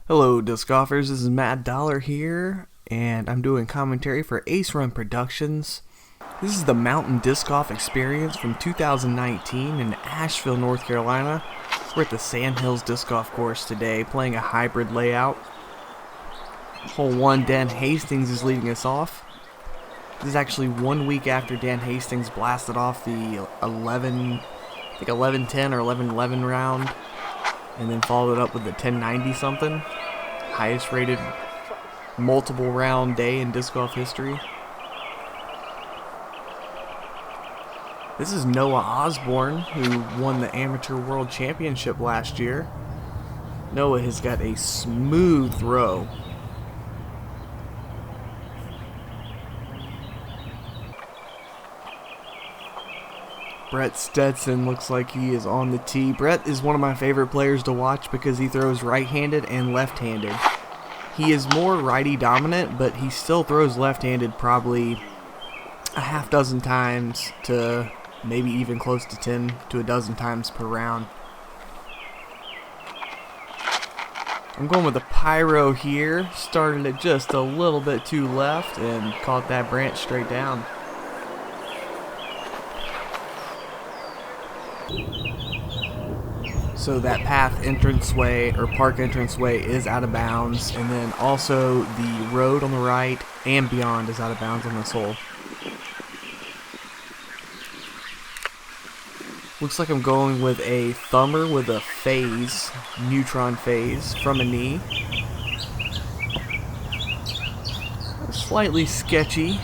Hello, disc golfers. This is Matt Dollar here, and I'm doing commentary for Ace Run Productions. This is the Mountain Disc Golf Experience from 2019 in Asheville, North Carolina. We're at the Sandhill Disc Golf Course today, playing a hybrid layout. Hole 1, Dan Hastings is leading us off. This is actually 1 week after Dan Hastings blasted off the 11-10 or 11-11 round, and then followed it up with the 1090 something, highest rated multiple round day in disc golf history. This is Noah Osborne, who won the Amateur World Championship last year. Noah has got a smooth throw. Brett Stetson looks like he is on the tee. Brett is one of my favorite players to watch because he throws right-handed and left-handed. He is more righty dominant, but he still throws left-handed probably a half dozen times to maybe even close to 10 to a dozen times per round. I'm going with a pyro here. Started it just a little bit too left and caught that branch straight down. So that path entranceway or park entranceway is out of bounds, and then also the road on the right and beyond is out of bounds on this hole. Looks like I'm going with a thumber with a phase, neutron phase from a knee. Slightly sketchy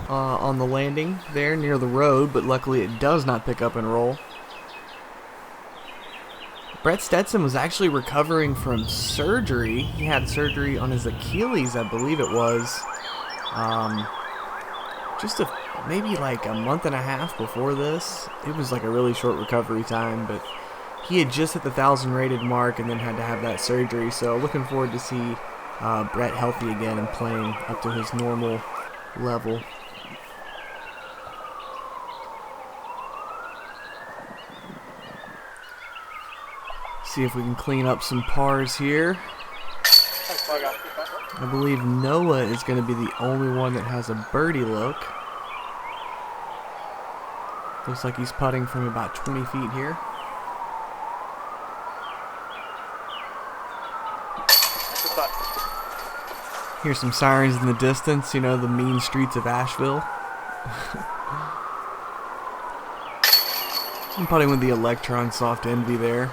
on the landing there near the road, but luckily it does not pick up and roll. Brett Stetson was actually recovering from surgery. He had surgery on his Achilles, I believe it was, maybe like a month and a half before this. It was like a really short recovery time, but he had just hit the 1,000 rated mark and then had to have that surgery. So looking forward to see Brett healthy again and playing up to his normal level. See if we can clean up some pars here. I believe Noah is going to be the only one that has a birdie look. Looks like he's putting from about 20 feet here. Here's some sirens in the distance, you know, the mean streets of Asheville. I'm putting with the Electron Soft Envy there.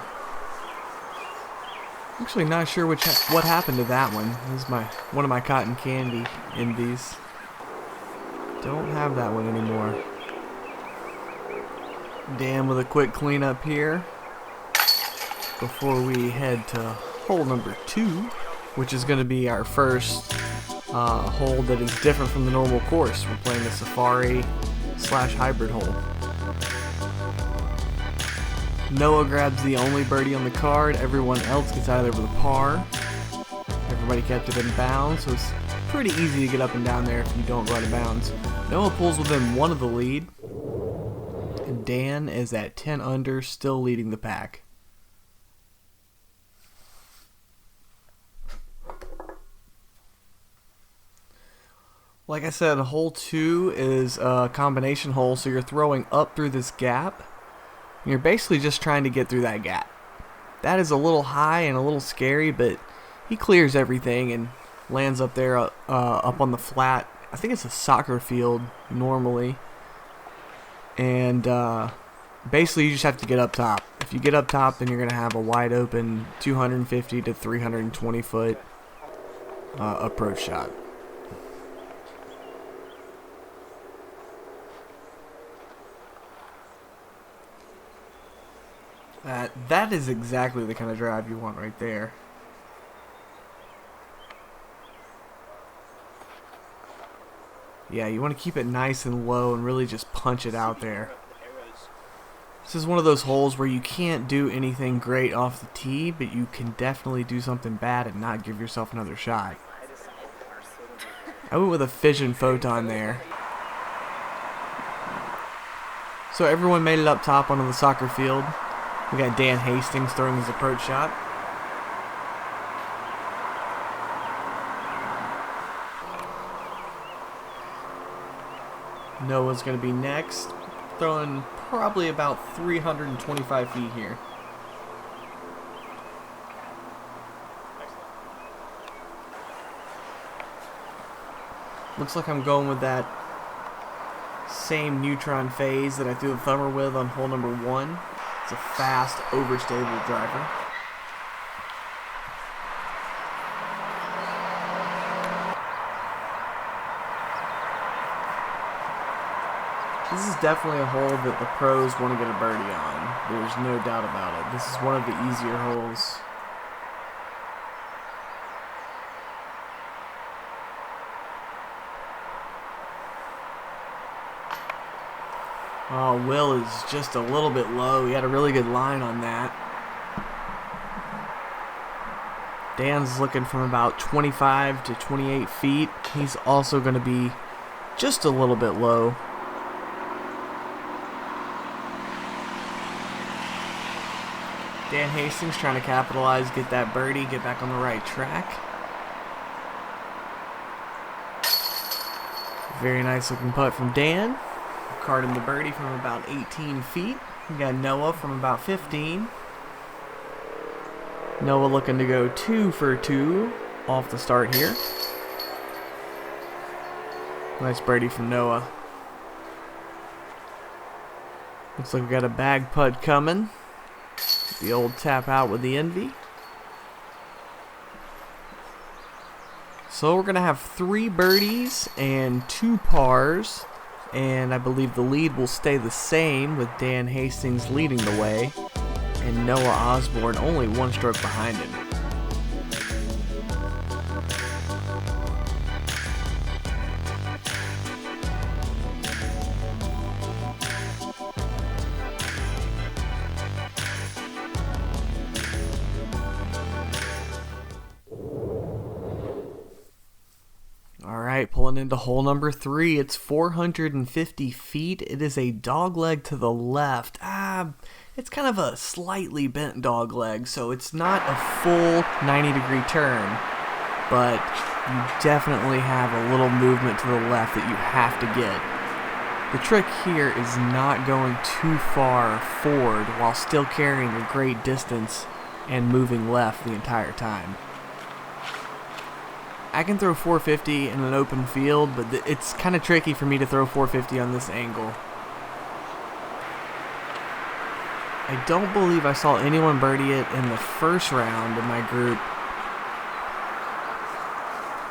Actually not sure what happened to that one. This is one of my cotton candy envies. Don't have that one anymore. Dan with a quick cleanup here before we head to hole number 2, which is going to be our first hole that is different from the normal course. We're playing a safari / hybrid hole. Noah grabs the only birdie on the card. Everyone else gets out of there with a par. Everybody kept it in bounds, so it's pretty easy to get up and down there if you don't go out of bounds. Noah pulls within 1 of the lead, and Dan is at 10 under, still leading the pack. Like I said, hole 2 is a combination hole, so you're throwing up through this gap. You're basically just trying to get through that gap. That is a little high and a little scary, but he clears everything and lands up there up on the flat. I think it's a soccer field normally. And basically you just have to get up top. If you get up top, then you're going to have a wide open 250 to 320 foot approach shot. That is exactly the kind of drive you want right there. Yeah, you want to keep it nice and low and really just punch it out there. This is one of those holes where you can't do anything great off the tee, but you can definitely do something bad and not give yourself another shot. I went with a fission photon there. So everyone made it up top onto the soccer field. We got Dan Hastings throwing his approach shot. Noah's going to be next, throwing probably about 325 feet here. Looks like I'm going with that same neutron phase that I threw the thumber with on hole number 1. It's a fast, overstable driver. This is definitely a hole that the pros want to get a birdie on. There's no doubt about it. This is one of the easier holes. Oh, Will is just a little bit low. He had a really good line on that. Dan's looking from about 25 to 28 feet. He's also going to be just a little bit low. Dan Hastings trying to capitalize, get that birdie, get back on the right track. Very nice looking putt from Dan. Carding the birdie from about 18 feet. We got Noah from about 15. Noah looking to go 2 for 2 off the start here. Nice birdie from Noah. Looks like we got a bag putt coming. The old tap out with the envy. So we're going to have 3 birdies and 2 pars. And I believe the lead will stay the same with Dan Hastings leading the way. And Noah Osborne only 1 stroke behind him. Alright, pulling into hole number 3. It's 450 feet. It is a dog leg to the left. It's kind of a slightly bent dog leg, so it's not a full 90-degree turn, but you definitely have a little movement to the left that you have to get. The trick here is not going too far forward while still carrying a great distance and moving left the entire time. I can throw 450 in an open field, but it's kind of tricky for me to throw 450 on this angle. I don't believe I saw anyone birdie it in the first round in my group.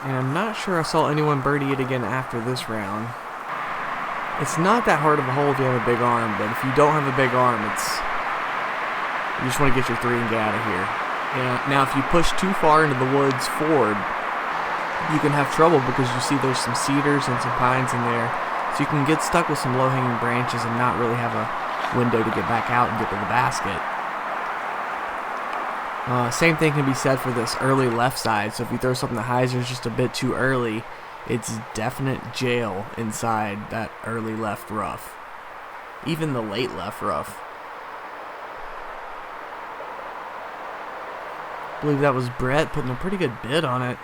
And I'm not sure I saw anyone birdie it again after this round. It's not that hard of a hole if you have a big arm, but if you don't have a big arm, you just want to get your 3 and get out of here. Now if you push too far into the woods forward, you can have trouble because you see there's some cedars and some pines in there, so you can get stuck with some low-hanging branches and not really have a window to get back out and get to the basket. Same thing can be said for this early left side, so if you throw something that hyzers just a bit too early, it's definite jail inside that early left rough. Even the late left rough. I believe that was Bret putting a pretty good bid on it.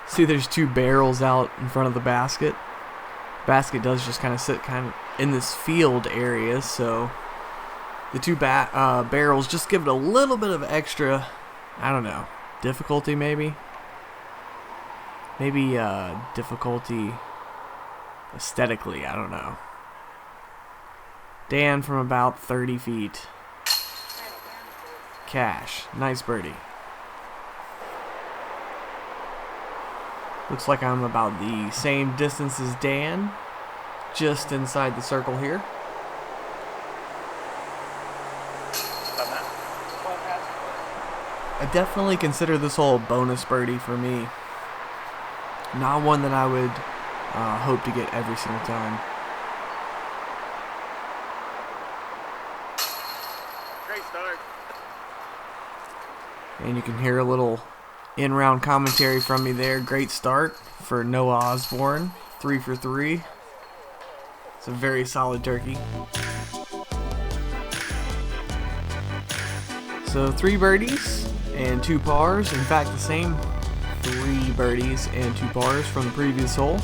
See, there's 2 barrels out in front of the basket. Basket does just kind of sit in this field area, so the 2 barrels just give it a little bit of extra, I don't know, difficulty maybe? Maybe difficulty aesthetically, I don't know. Dan from about 30 feet. Cash, nice birdie. Looks like I'm about the same distance as Dan, just inside the circle here. I definitely consider this hole a bonus birdie for me. Not one that I would hope to get every single time. Great start. And you can hear a little in-round commentary from me there. Great start for Noah Osborne. 3 for 3. It's a very solid turkey. So 3 birdies and 2 pars. In fact, the same 3 birdies and 2 pars from the previous hole.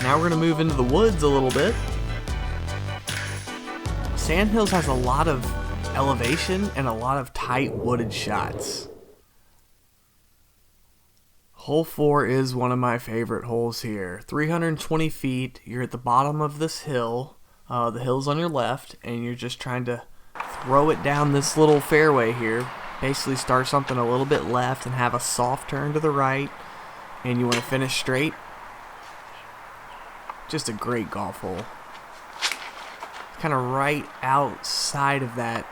Now we're going to move into the woods a little bit. Sandhills has a lot of elevation and a lot of tight wooded shots. Hole 4 is one of my favorite holes here. 320 feet, you're at the bottom of this hill. The hill's on your left, and you're just trying to throw it down this little fairway here. Basically start something a little bit left and have a soft turn to the right, and you want to finish straight. Just a great golf hole. Kind of right outside of that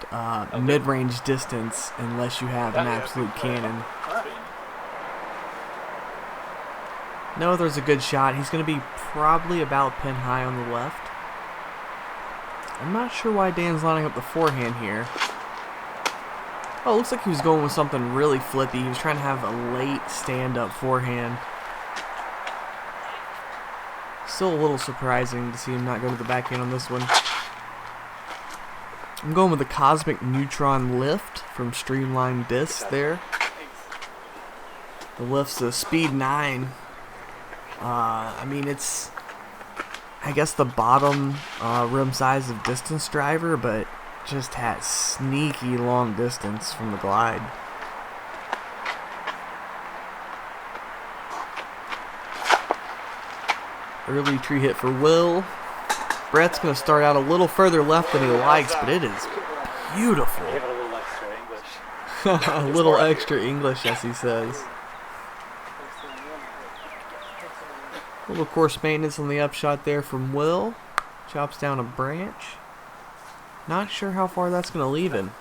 mid-range distance, unless you have an absolute cannon. No, there's a good shot. He's going to be probably about pin high on the left. I'm not sure why Dan's lining up the forehand here. Oh, looks like he was going with something really flippy. He was trying to have a late stand-up forehand. Still a little surprising to see him not go to the backhand on this one. I'm going with the Cosmic Neutron Lift from Streamline Discs there. The lift's a speed 9. I mean, it's, I guess, the bottom rim size of distance driver, but just has sneaky long distance from the glide. Early tree hit for Will. Bret's going to start out a little further left than he likes, but it is beautiful. A little extra English, as he says. A little course maintenance on the upshot there from Will. Chops down a branch. Not sure how far that's going to leave him.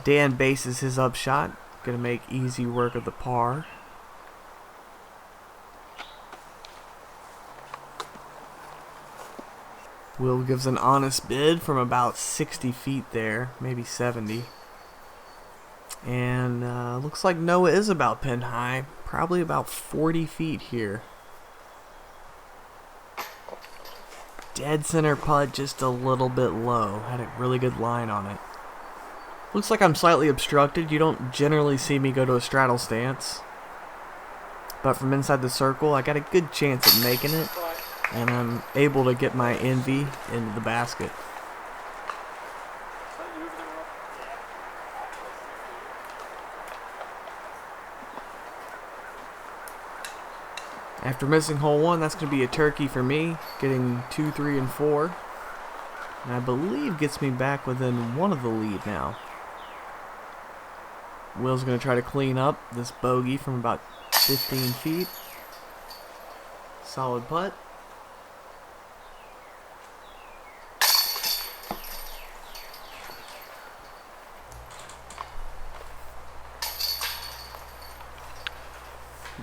Dan bases his upshot. Going to make easy work of the par. Will gives an honest bid from about 60 feet there, maybe 70. And looks like Noah is about pin high, probably about 40 feet here. Dead center putt, just a little bit low. Had a really good line on it. Looks like I'm slightly obstructed. You don't generally see me go to a straddle stance. But from inside the circle, I got a good chance at making it. And I'm able to get my envy into the basket. After missing hole 1, that's going to be a turkey for me, getting 2, 3, and 4. And I believe gets me back within 1 of the lead now. Will's going to try to clean up this bogey from about 15 feet. Solid putt.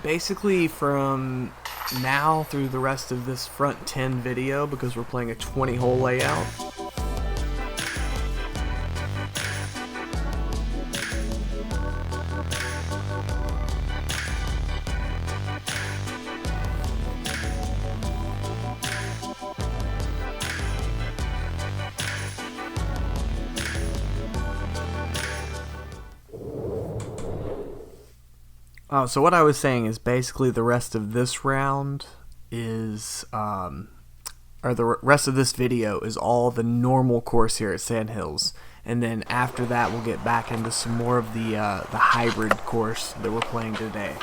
Basically from now through the rest of this front 10 video, because we're playing a 20 hole layout, so what I was saying is basically the rest of this round is, or the rest of this video is all the normal course here at Sandhills, and then after that we'll get back into some more of the hybrid course that we're playing today.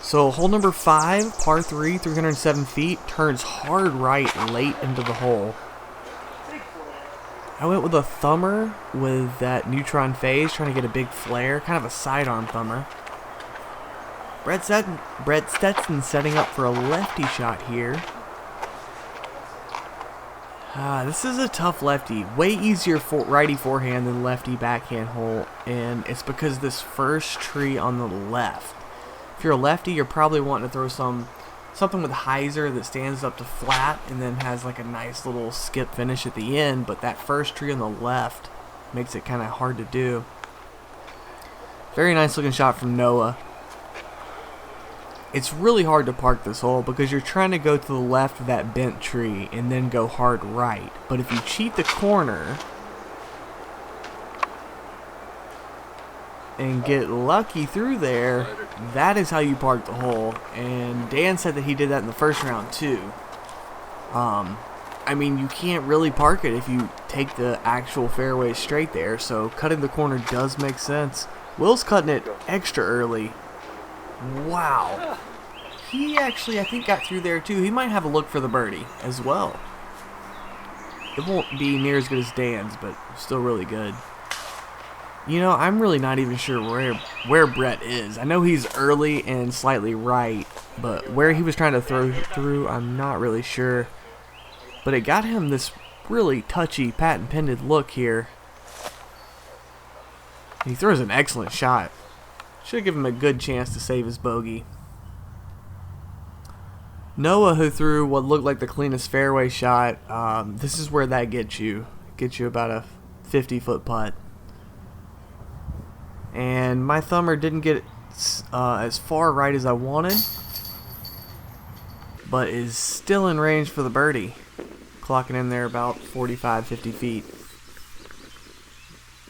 So hole number 5, par 3, 307 feet, turns hard right late into the hole. I went with a thumber with that neutron phase, trying to get a big flare, kind of a sidearm thumber. Bret Stetson setting up for a lefty shot here. This is a tough lefty. Way easier for righty forehand than lefty backhand hole, and it's because this first tree on the left. If you're a lefty, you're probably wanting to throw something with hyzer that stands up to flat and then has like a nice little skip finish at the end, but that first tree on the left makes it kind of hard to do. Very nice looking shot from Noah. It's really hard to park this hole because you're trying to go to the left of that bent tree and then go hard right. But if you cheat the corner, and get lucky through there, that is how you park the hole. And Dan said that he did that in the first round too. I mean, you can't really park it if you take the actual fairway straight there, so cutting the corner does make sense. Will's cutting it extra early. Wow. He actually, I think, got through there too. He might have a look for the birdie as well. It won't be near as good as Dan's, but still really good. You know, I'm really not even sure where Bret is. I know he's early and slightly right, but where he was trying to throw through, I'm not really sure. But it got him this really touchy, patent-pended look here. He throws an excellent shot. Should give him a good chance to save his bogey. Noah, who threw what looked like the cleanest fairway shot, this is where that gets you. It gets you about a 50-foot putt. And my thumber didn't get as far right as I wanted, but is still in range for the birdie. Clocking in there about 45, 50 feet.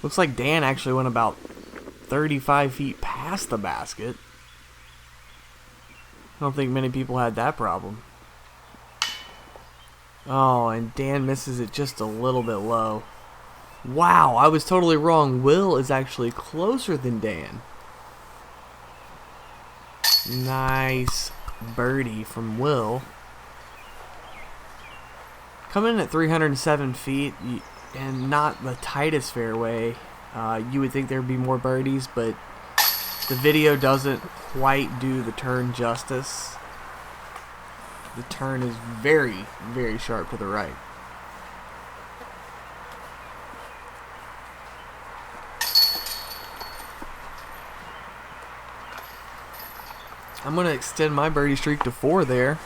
Looks like Dan actually went about 35 feet past the basket. I don't think many people had that problem. Oh, and Dan misses it just a little bit low. Wow, I was totally wrong. Will is actually closer than Dan. Nice birdie from Will. Coming in at 307 feet and not the tightest fairway, you would think there would be more birdies, but the video doesn't quite do the turn justice. The turn is very, very sharp to the right. I'm going to extend my birdie streak to 4 there,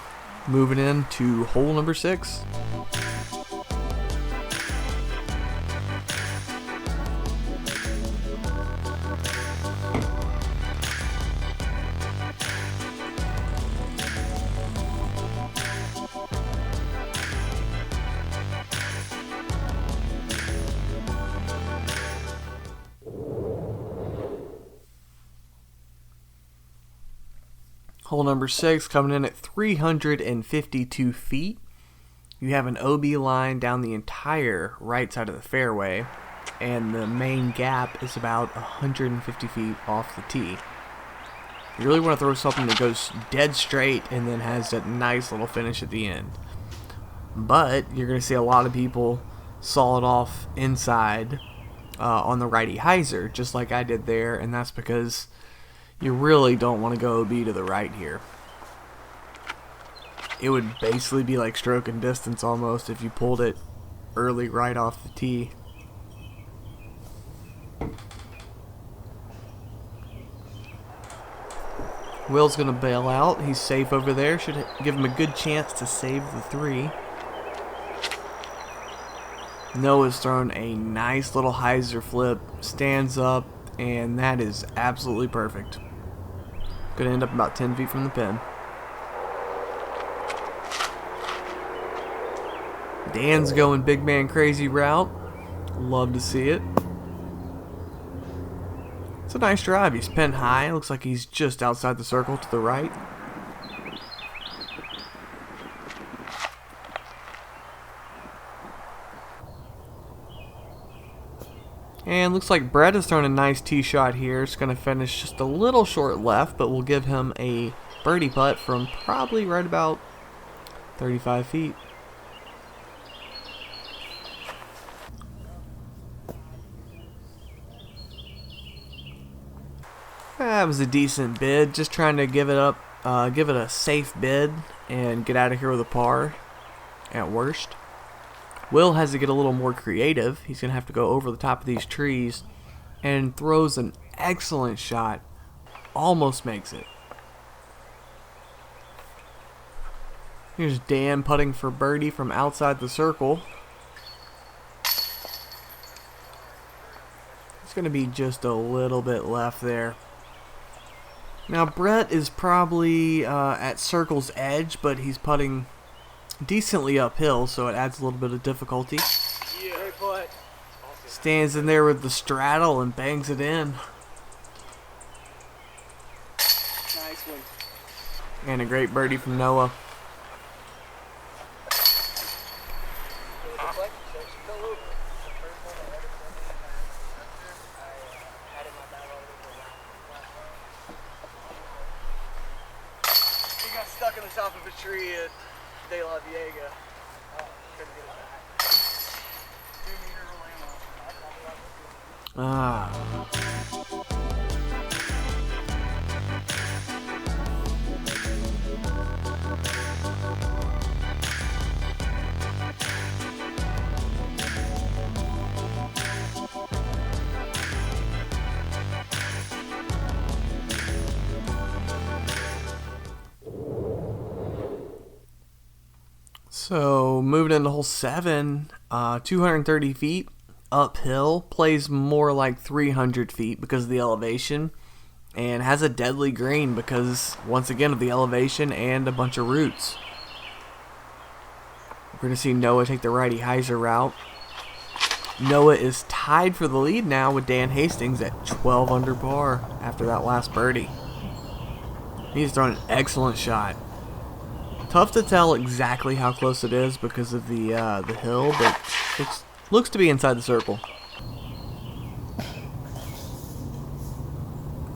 moving into hole number 6. Hole number 6 coming in at 352 feet. You have an OB line down the entire right side of the fairway, and the main gap is about 150 feet off the tee. You really want to throw something that goes dead straight and then has that nice little finish at the end. But you're going to see a lot of people saw it off inside on the righty hyzer, just like I did there, and that's because you really don't want to go OB to the right here. It would basically be like stroking distance almost if you pulled it early right off the tee. Will's going to bail out. He's safe over there. Should give him a good chance to save the 3. Noah's thrown a nice little hyzer flip, stands up, and that is absolutely perfect. Going to end up about 10 feet from the pin. Dan's going big man crazy route. Love to see it. It's a nice drive. He's pinned high. Looks like he's just outside the circle to the right. And looks like Bret has thrown a nice tee shot here. It's going to finish just a little short left, but we'll give him a birdie putt from probably right about 35 feet. That was a decent bid. Just trying to give it up, give it a safe bid and get out of here with a par at worst. Will has to get a little more creative. He's going to have to go over the top of these trees and throws an excellent shot. Almost makes it. Here's Dan putting for birdie from outside the circle. It's going to be just a little bit left there. Now Bret is probably at circle's edge, but he's putting decently uphill, so it adds a little bit of difficulty. Yeah. Stands in there with the straddle and bangs it in. And a great birdie from Noah. He got stuck in the top of a tree at De La Viega. Couldn't get it back. 2 meters of land So moving into hole 7, 230 feet uphill, plays more like 300 feet because of the elevation, and has a deadly green because, once again, of the elevation and a bunch of roots. We're going to see Noah take the righty hyzer route. Noah is tied for the lead now with Dan Hastings at 12 under par after that last birdie. He's thrown an excellent shot. Tough to tell exactly how close it is because of the hill, but it looks to be inside the circle.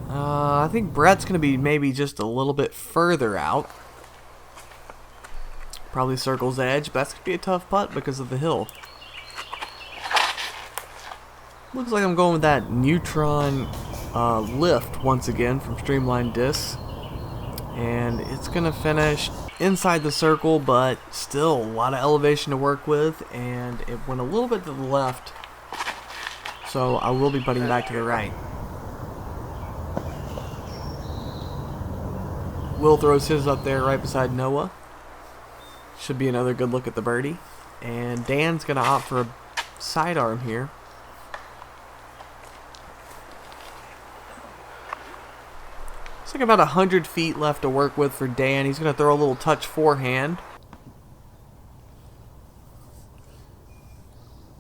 I think Bret's going to be maybe just a little bit further out. Probably circle's edge, but that's going to be a tough putt because of the hill. Looks like I'm going with that Neutron lift once again from Streamlined Discs. And it's going to finish inside the circle, but still a lot of elevation to work with, and it went a little bit to the left, so I will be putting back to the right. Will throws his up there right beside Noah. Should be another good look at the birdie. And Dan's going to opt for a sidearm here. Looks like about 100 feet left to work with for Dan. He's going to throw a little touch forehand.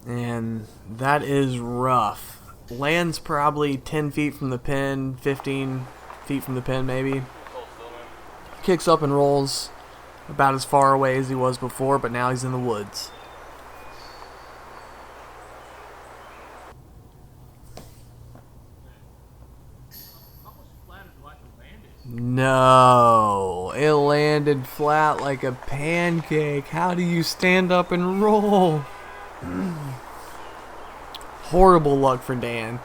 And that is rough. Lands probably 10 feet from the pin, 15 feet from the pin maybe. Kicks up and rolls about as far away as he was before, but now he's in the woods. No, it landed flat like a pancake. How do you stand up and roll? Horrible luck for Dan.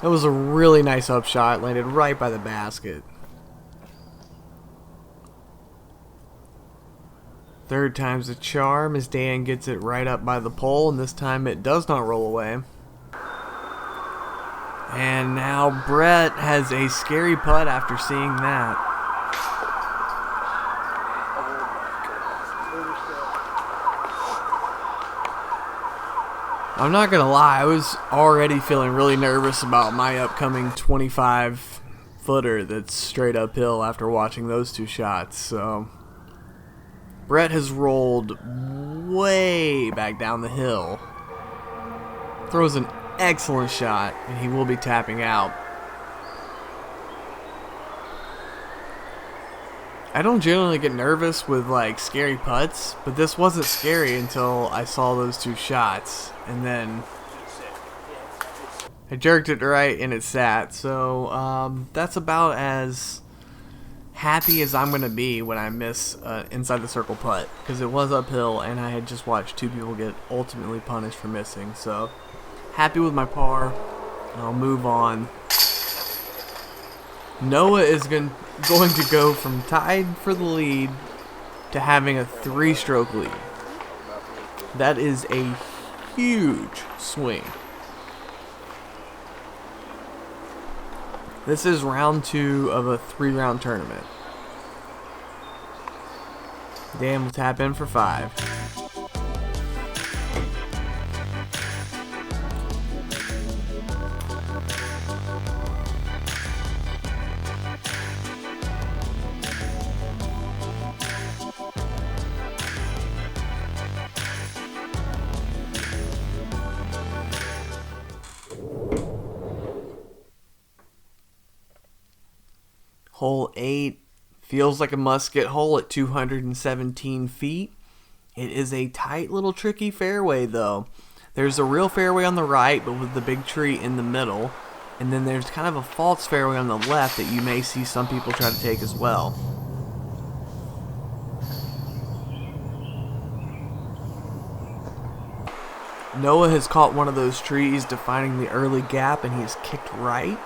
That was a really nice upshot. Landed right by the basket. Third time's a charm as Dan gets it right up by the pole, and this time it does not roll away. And now Bret has a scary putt after seeing that. I'm not going to lie, I was already feeling really nervous about my upcoming 25-footer that's straight uphill after watching those two shots. So Bret has rolled way back down the hill. Throws an excellent shot, and he will be tapping out. I don't generally get nervous with like scary putts, but this wasn't scary until I saw those two shots, and then I jerked it right and it sat. So that's about as happy as I'm going to be when I miss inside the circle putt, because it was uphill and I had just watched two people get ultimately punished for missing. So happy with my par. I'll move on. Noah is going to go from tied for the lead to having a 3-stroke lead. That is a huge swing. This is round 2 of a 3-round tournament. Dan will tap in for 5. Hole 8, Feels like a musket hole at 217 feet. It is a tight little tricky fairway though. There's a real fairway on the right, but with the big tree in the middle. And then there's kind of a false fairway on the left that you may see some people try to take as well. Noah has caught one of those trees defining the early gap, and he's kicked right.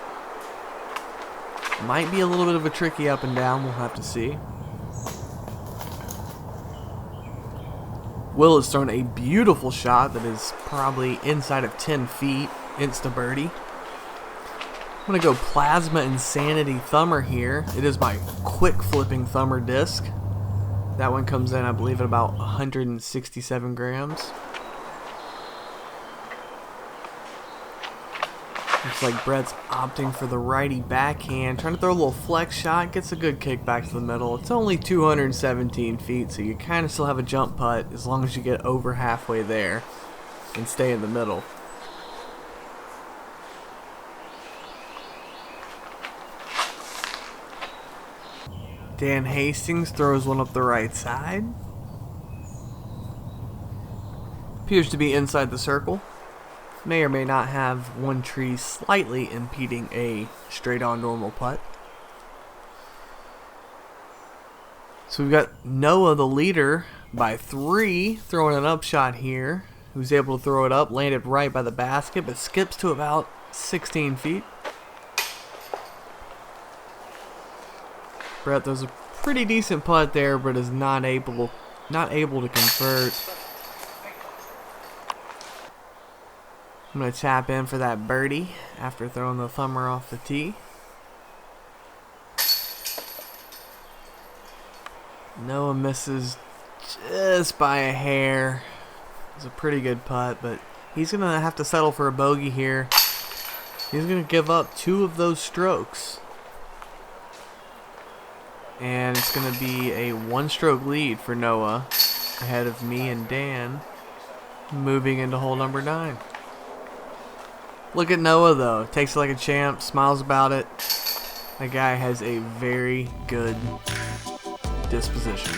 Might be a little bit of a tricky up and down, we'll have to see. Will has thrown a beautiful shot that is probably inside of 10 feet, insta birdie. I'm going to go Plasma Insanity Thumber here. It is my quick flipping thumber disc. That one comes in, I believe, at about 167 grams. Looks like Bret's opting for the righty backhand, trying to throw a little flex shot, gets a good kick back to the middle. It's only 217 feet, so you kind of still have a jump putt as long as you get over halfway there and stay in the middle. Dan Hastings throws one up the right side. Appears to be inside the circle. May or may not have one tree slightly impeding a straight-on normal putt. So we've got Noah, the leader, by 3, throwing an upshot here. Who's able to throw it up, landed right by the basket, but skips to about 16 feet. Bret throws a pretty decent putt there, but is not able to convert. I'm going to tap in for that birdie after throwing the thumber off the tee. Noah misses just by a hair. It's a pretty good putt, but he's going to have to settle for a bogey here. He's going to give up 2 of those strokes. And it's going to be a 1-stroke lead for Noah ahead of me and Dan moving into hole number 9. Look at Noah though, takes it like a champ, smiles about it. That guy has a very good disposition.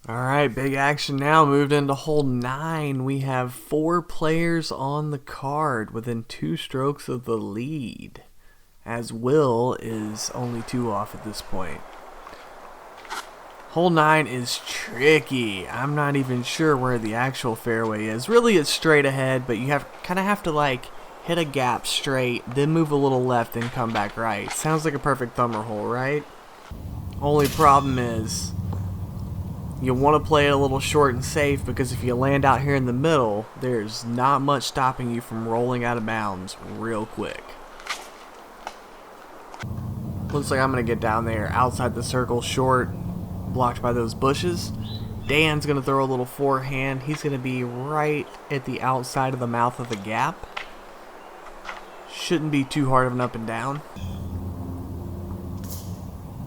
Alright, big action now. Moved into hole 9. We have 4 players on the card within 2 strokes of the lead, as Will is only 2 off at this point. Hole 9 is tricky. I'm not even sure where the actual fairway is. Really, it's straight ahead, but you kind of have to like hit a gap straight, then move a little left, and come back right. Sounds like a perfect thumber hole, right? Only problem is you want to play it a little short and safe, because if you land out here in the middle, there's not much stopping you from rolling out of bounds real quick. Looks like I'm going to get down there outside the circle short, blocked by those bushes. Dan's going to throw a little forehand. He's going to be right at the outside of the mouth of the gap. Shouldn't be too hard of an up and down.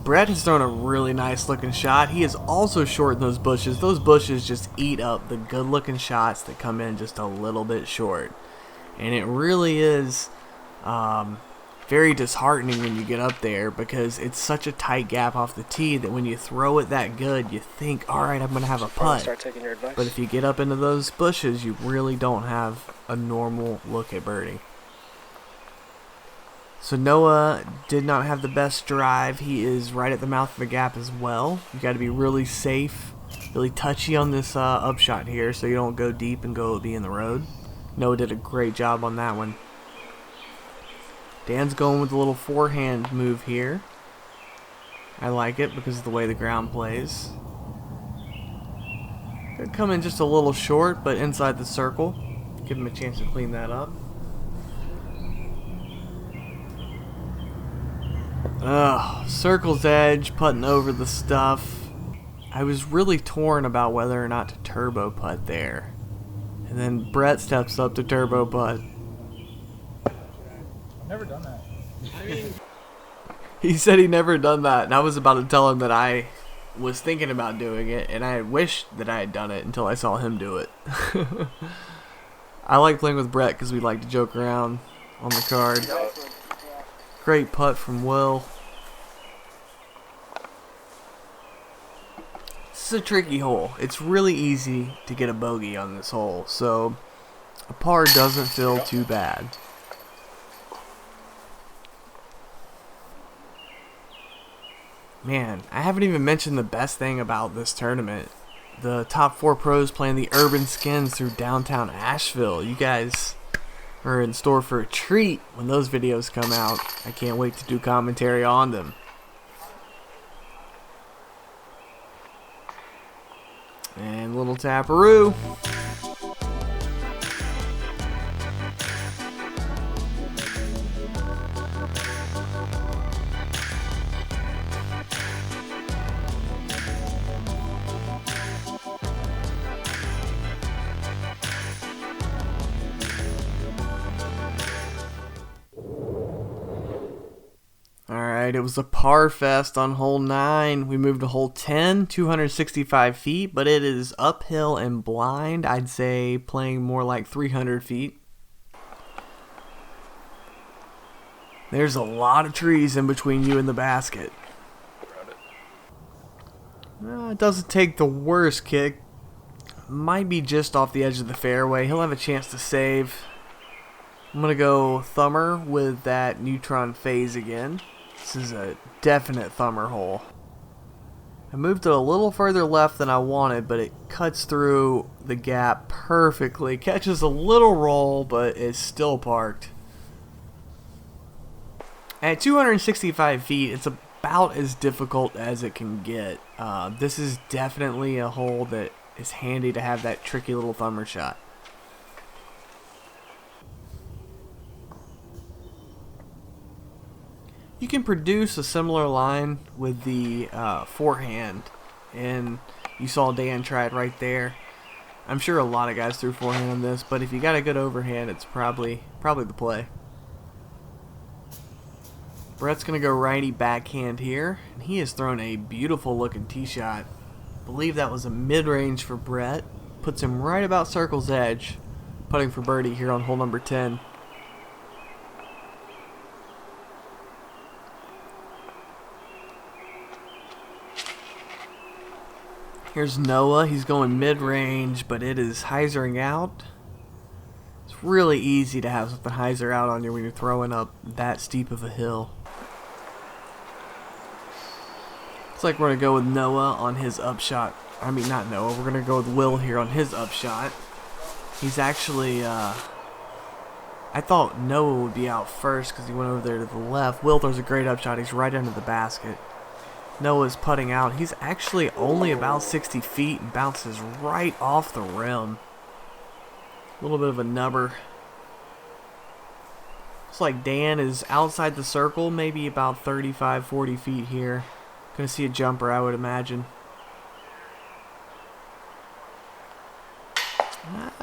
Bret has thrown a really nice looking shot. He is also short in those bushes. Those bushes just eat up the good looking shots that come in just a little bit short. And it really is very disheartening when you get up there, because it's such a tight gap off the tee that when you throw it that good, you think, alright, I'm going to have a putt. Start taking your advice. But if you get up into those bushes, you really don't have a normal look at birdie. So Noah did not have the best drive. He is right at the mouth of the gap as well. You got to be really safe, really touchy on this upshot here, so you don't go deep and be in the road. Noah did a great job on that one. Dan's going with a little forehand move here. I like it because of the way the ground plays. Could come in just a little short, but inside the circle. Give him a chance to clean that up. Circle's edge, putting over the stuff. I was really torn about whether or not to turbo putt there. And then Bret steps up to turbo putt. Never done that. I mean, He said he never done that, and I was about to tell him that I was thinking about doing it, and I wished that I had done it until I saw him do it. I like playing with Bret because we like to joke around on the card. Great putt from Will. This is a tricky hole. It's really easy to get a bogey on this hole, so a par doesn't feel too bad. Man, I haven't even mentioned the best thing about this tournament. The top 4 pros playing the Urban Skins through downtown Asheville. You guys are in store for a treat when those videos come out. I can't wait to do commentary on them. And little taparoo. Alright, it was a par fest on hole 9. We moved to hole 10, 265 feet, but it is uphill and blind. I'd say playing more like 300 feet. There's a lot of trees in between you and the basket. It doesn't take the worst kick. Might be just off the edge of the fairway. He'll have a chance to save. I'm going to go thumber with that neutron phase again. This is a definite thumber hole. I moved it a little further left than I wanted, but it cuts through the gap perfectly. Catches a little roll, but is still parked. At 265 feet, it's about as difficult as it can get. This is definitely a hole that is handy to have that tricky little thumber shot. You can produce a similar line with the forehand, and you saw Dan try it right there. I'm sure a lot of guys threw forehand on this, but if you got a good overhand, it's probably the play. Bret's going to go righty backhand here, and he has thrown a beautiful looking tee shot. I believe that was a mid-range for Bret. Puts him right about circle's edge, putting for birdie here on hole number 10. Here's Noah. He's going mid-range, but it is hyzering out. It's really easy to have something hyzer out on you when you're throwing up that steep of a hill. Looks like we're going to go with Noah on his upshot. I mean, not Noah. We're going to go with Will here on his upshot. He's actually, I thought Noah would be out first because he went over there to the left. Will throws a great upshot. He's right under the basket. Noah's putting out. He's actually only about 60 feet and bounces right off the rim. A little bit of a nubber. Looks like Dan is outside the circle, maybe about 35, 40 feet here. Gonna see a jumper, I would imagine.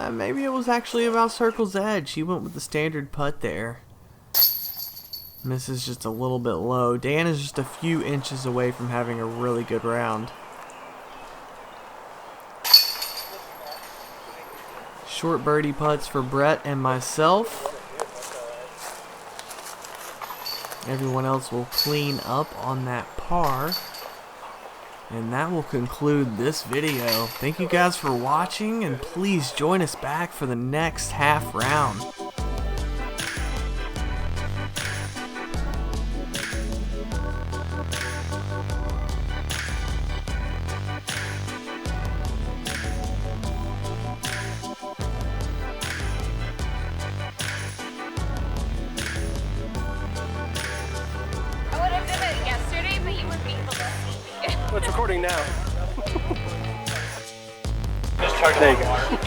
Maybe it was actually about circle's edge. He went with the standard putt there. Misses just a little bit low. Dan is just a few inches away from having a really good round. Short birdie putts for Bret and myself. Everyone else will clean up on that par. And that will conclude this video. Thank you guys for watching, and please join us back for the next half round. It's recording now. There you go.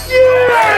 Yeah!